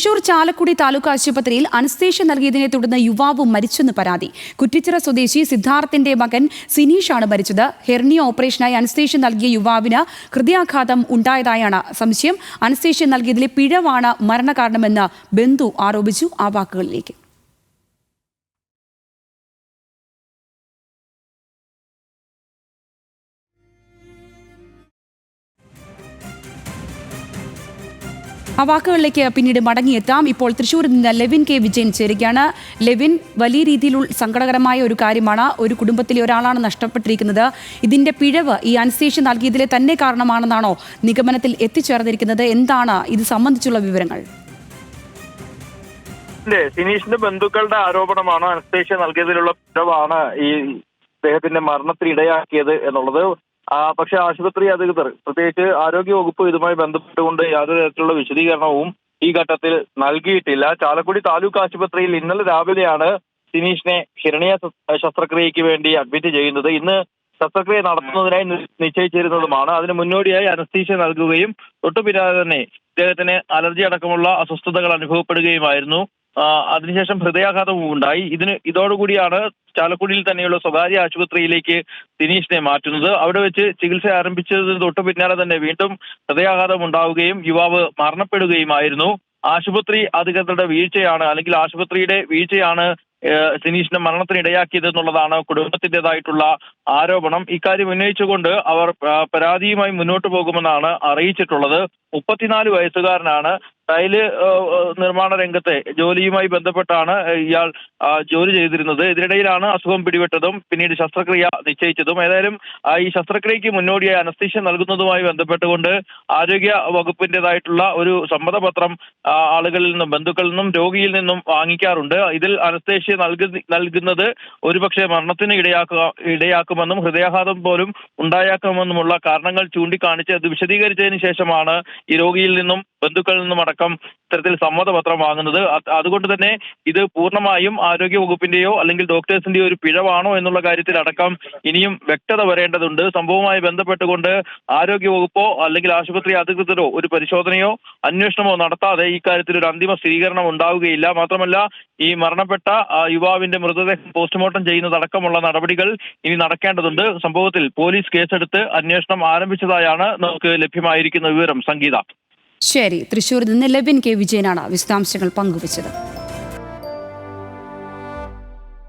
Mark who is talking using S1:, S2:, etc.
S1: തൃശൂർ ചാലക്കുടി താലൂക്ക് ആശുപത്രിയിൽ അനസ്തേഷ്യ നൽകിയതിനെ തുടർന്ന് യുവാവ് മരിച്ചെന്ന് പരാതി. കുറ്റിച്ചിറ സ്വദേശി സിദ്ധാർത്ഥിന്റെ മകൻ സിനീഷാണ് മരിച്ചത്. ഹെർണിയ ഓപ്പറേഷനായി അനസ്തേഷ്യ നൽകിയ യുവാവിന് ഹൃദയാഘാതം ഉണ്ടായതായാണ് സംശയം. അനസ്തേഷ്യ നൽകിയതിലെ പിഴവാണ് മരണകാരണമെന്ന് ബന്ധു ആരോപിച്ചു. ആ വാക്കുകളിലേക്ക്. ആ വാക്കുകളിലേക്ക് പിന്നീട് മടങ്ങിയെത്താം. ഇപ്പോൾ തൃശ്ശൂരിൽ നിന്ന് ലെവിൻ കെ വിജയൻ ചേരുകയാണ്. ലെവിൻ, വലിയ രീതിയിലുള്ള സങ്കടകരമായ ഒരു കാര്യമാണ്. ഒരു കുടുംബത്തിലെ ഒരാളാണ് നഷ്ടപ്പെട്ടിരിക്കുന്നത്. ഇതിന്റെ പിഴവ് ഈ അനസ്തേഷ്യ നൽകിയതിലെ തന്നെ കാരണമാണെന്നാണോ നിഗമനത്തിൽ എത്തിച്ചേർന്നിരിക്കുന്നത്? എന്താണ് ഇത് സംബന്ധിച്ചുള്ള വിവരങ്ങൾ?
S2: സിനീഷിന്റെ ബന്ധുക്കളുടെ ആരോപണമാണ് അനസ്തേഷ്യ നൽകിയതിലുള്ള പിഴവാണ് ഈ അദ്ദേഹത്തിന്റെ മരണത്തിന് ഇടയാക്കിയത് എന്നുള്ളത്. പക്ഷെ ആശുപത്രി അധികൃതർ, പ്രത്യേകിച്ച് ആരോഗ്യവകുപ്പ്, ഇതുമായി ബന്ധപ്പെട്ടുകൊണ്ട് യാതൊരു തരത്തിലുള്ള വിശദീകരണവും ഈ ഘട്ടത്തിൽ നൽകിയിട്ടില്ല. ചാലക്കുടി താലൂക്ക് ആശുപത്രിയിൽ ഇന്നലെ രാവിലെയാണ് സിനീഷിനെ ഹിരണിയ ശസ്ത്രക്രിയയ്ക്ക് വേണ്ടി അഡ്മിറ്റ് ചെയ്യുന്നത്. ഇന്ന് ശസ്ത്രക്രിയ നടത്തുന്നതിനായി നിശ്ചയിച്ചിരുന്നതുമാണ്. അതിന് മുന്നോടിയായി അനസ്തീഷ്യ നൽകുകയും തൊട്ടു പിന്നാലെ തന്നെ ഇദ്ദേഹത്തിന് അലർജി അടക്കമുള്ള അസ്വസ്ഥതകൾ അനുഭവപ്പെടുകയുമായിരുന്നു. അതിനുശേഷം ഹൃദയാഘാതവും ഉണ്ടായി. ഇതോടുകൂടിയാണ് ചാലക്കുടിയിൽ തന്നെയുള്ള സ്വകാര്യ ആശുപത്രിയിലേക്ക് സിനീഷിനെ മാറ്റുന്നത്. അവിടെ വെച്ച് ചികിത്സ ആരംഭിച്ചതിന് തൊട്ടു പിന്നാലെ തന്നെ വീണ്ടും ഹൃദയാഘാതം ഉണ്ടാവുകയും യുവാവ് മരണപ്പെടുകയുമായിരുന്നു. ആശുപത്രി അധികൃതരുടെ വീഴ്ചയാണ്, അല്ലെങ്കിൽ ആശുപത്രിയുടെ വീഴ്ചയാണ് സിനീഷിന്റെ മരണത്തിന് ഇടയാക്കിയത് എന്നുള്ളതാണ് കുടുംബത്തിൻ്റെതായിട്ടുള്ള ആരോപണം. ഇക്കാര്യം ഉന്നയിച്ചുകൊണ്ട് അവർ പരാതിയുമായി മുന്നോട്ട് പോകുമെന്നാണ് അറിയിച്ചിട്ടുള്ളത്. 34 വയസ്സുകാരനാണ്. ടൈല് നിർമ്മാണ രംഗത്തെ ജോലിയുമായി ബന്ധപ്പെട്ടാണ് ഇയാൾ ജോലി ചെയ്തിരുന്നത്. ഇതിനിടയിലാണ് അസുഖം പിടിപെട്ടതും പിന്നീട് ശസ്ത്രക്രിയ നിശ്ചയിച്ചതും. ഏതായാലും ഈ ശസ്ത്രക്രിയയ്ക്ക് മുന്നോടിയായി അനസ്തീഷ്യ നൽകുന്നതുമായി ബന്ധപ്പെട്ടുകൊണ്ട് ആരോഗ്യ വകുപ്പിൻ്റെതായിട്ടുള്ള ഒരു സമ്മതപത്രം ആളുകളിൽ നിന്നും, ബന്ധുക്കളിൽ നിന്നും, രോഗിയിൽ നിന്നും വാങ്ങിക്കാറുണ്ട്. ഇതിൽ അനസ്തേഷ്യ നൽകുന്നത് ഒരുപക്ഷെ മരണത്തിന് ഇടയാക്കുമെന്നും ഹൃദയാഘാതം പോലും ഉണ്ടായേക്കുമെന്നുമുള്ള കാരണങ്ങൾ ചൂണ്ടിക്കാണിച്ച് അത് വിശദീകരിച്ചതിന് ശേഷമാണ് ഈ രോഗിയിൽ നിന്നും ബന്ധുക്കളിൽ നിന്നും അടക്കം ഇത്തരത്തിൽ സമ്മതപത്രം വാങ്ങുന്നത്. അതുകൊണ്ട് തന്നെ ഇത് പൂർണ്ണമായും ആരോഗ്യ വകുപ്പിന്റെയോ അല്ലെങ്കിൽ ഡോക്ടേഴ്സിന്റെയോ ഒരു പിഴവാണോ എന്നുള്ള കാര്യത്തിൽ അടക്കം ഇനിയും വ്യക്തത വരേണ്ടതുണ്ട്. സംഭവവുമായി ബന്ധപ്പെട്ടുകൊണ്ട് ആരോഗ്യ വകുപ്പോ അല്ലെങ്കിൽ ആശുപത്രി അധികൃതരോ ഒരു പരിശോധനയോ അന്വേഷണമോ നടത്താതെ ഈ കാര്യത്തിൽ ഒരു അന്തിമ സ്ഥിരീകരണം ഉണ്ടാവുകയില്ല. മാത്രമല്ല, ഈ മരണപ്പെട്ട യുവാവിന്റെ മൃതദേഹം പോസ്റ്റ്മോർട്ടം ചെയ്യുന്നതടക്കമുള്ള നടപടികൾ ഇനി നടക്കേണ്ടതുണ്ട്. സംഭവത്തിൽ പോലീസ് കേസെടുത്ത് അന്വേഷണം ആരംഭിച്ചതായാണ് നമുക്ക് ലഭ്യമായിരിക്കുന്ന വിവരം. സംഗീത.
S1: ശരി, തൃശ്ശൂരിൽ നിന്ന് ലെവിൻ കെ വിജയനാണ് വിശദാംശങ്ങൾ പങ്കുവച്ചത്.